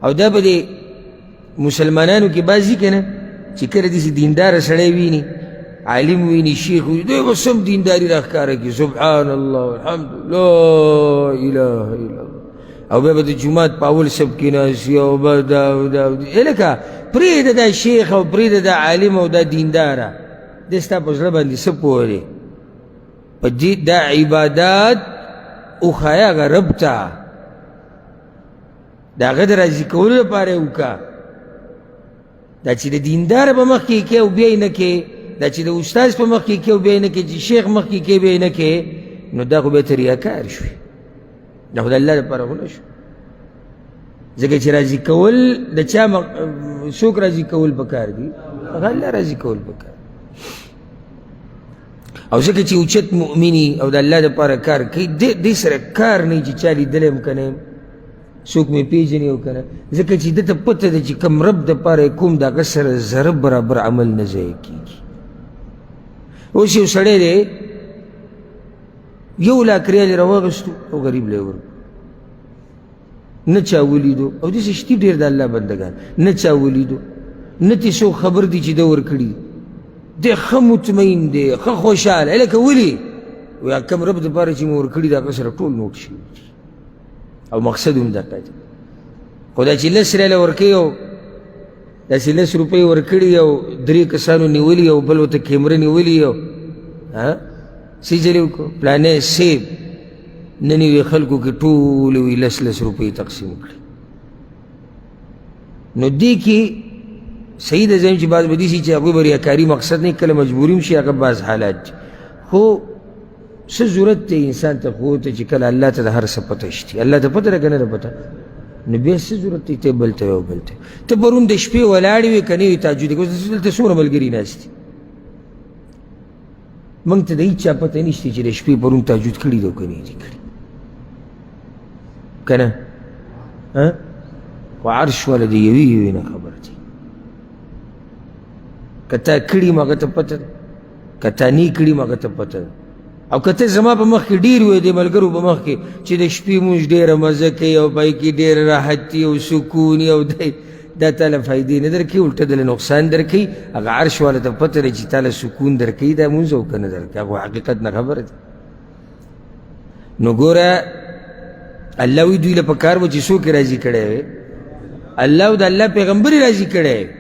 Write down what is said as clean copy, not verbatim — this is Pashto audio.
او دا په دې مسلمانانو کې بعضي که نه چې کله داسې دینداره سړی ویني عالم ویني شیخ ویني دوی به سم دینداري راښکاره کړي سبحان الله الحمد لا اله الا الله او بیا به د جومات په اول صف کې ناست او به دا لکه پرېږده دا شیخ او پرېږده دا عالم او دا دینداره دی ستا په زړه باندې څه پوه دی په دې دا عبادات وښایه هغه رب ته د هغه د راضي کولو لپاره یې وکړه دا چې د دینداره په مخ کې او بیا یې نه کې دا چې د استاذ په مخ کې او بیا یې نه کې چې شیخ مخ کې بیا یې نه کې نو دا خو بیا ته ریاکار شوې دا خو د الله لپاره خو نه شو ځکه چې راضي کول د چا څوک راضي کول پکار دي هغه الله راضي کول پکار او ځکه چې اوچت مؤمني او د الله دپاره کار کوي دې سره کار نه چې چا لیدلی هم که نه څوک مې پېژني او که نه ځکه چې ده ته پته ده چې کوم رب دپاره یې کوم د هغه سره ذره برابر عمل نه ضایع کېږي اوس یو سړی دی 1,00,000 ریال یې راواغېستو او غریب له یې ورکړو نه چا ولیدو او داسې شتي ډېر د الله بندګان نه چا ولیدو نه ترې څوک خبر دي چې ده ورکړي دی ښه مطمئن دی ښه خوشحاله لکه ولي وایي کوم رب دپاره چې مې ورکړي د هغه سره ټول نوټ شوي او مقصد هم دغه دی خو دا چې 10 ریاله ورکوي او داسې 10 روپۍ ورکړي او 3 کسانو نیولي او بل ورته کیمره نیولي او څه چلې وکړو پلانې سیب نن یې خلکو کې ټولې وي 10 روپۍ تقسیم کړي نو دې کې صحیح ده زم چې بعض به داسې چې هغوی به ریاکاري مقصد نه کله مجبوري هم شي هغه بعض حالات دي خو څه ضرورت دی انسان ته خو ته چې کله الله ته د هر څه پته شتي الله ته پته ده که نه ده پته نو بیا څه ضرورت دی ته بل ته او بل ته ته پرون د شپې ولاړې وې که نه وې تهجد کوې دلته څومره ملګري ناست دي موږ ته د هېڅ چا پته نشته چې د شپې پرون تهجد کړي ده او که نه یې دي کړي که نه خو عرش والا د یوې یوې نه خبر دی که تا کړي م هغه ته پته ده که تا نه کړي م هغه ته پته ده او که ته زما په مخ کې ډېر وې د ملګرو په مخ کې چې د شپې مونږ ډېره مزه کوي او پای کې ډېر راحتي او سکون او دا تاله فایدې نه در کوي الټه دله نقصان در کوي هغه عرش والا ته پته ده چې تاله سکون در کوي دا مونځ او که نه در کوي هغه حقیقت نه خبره ده نو ګوره الله وی دوی له پکار و چې څوک راضي کړی وي الله او د الله پیغمبر راضي کړی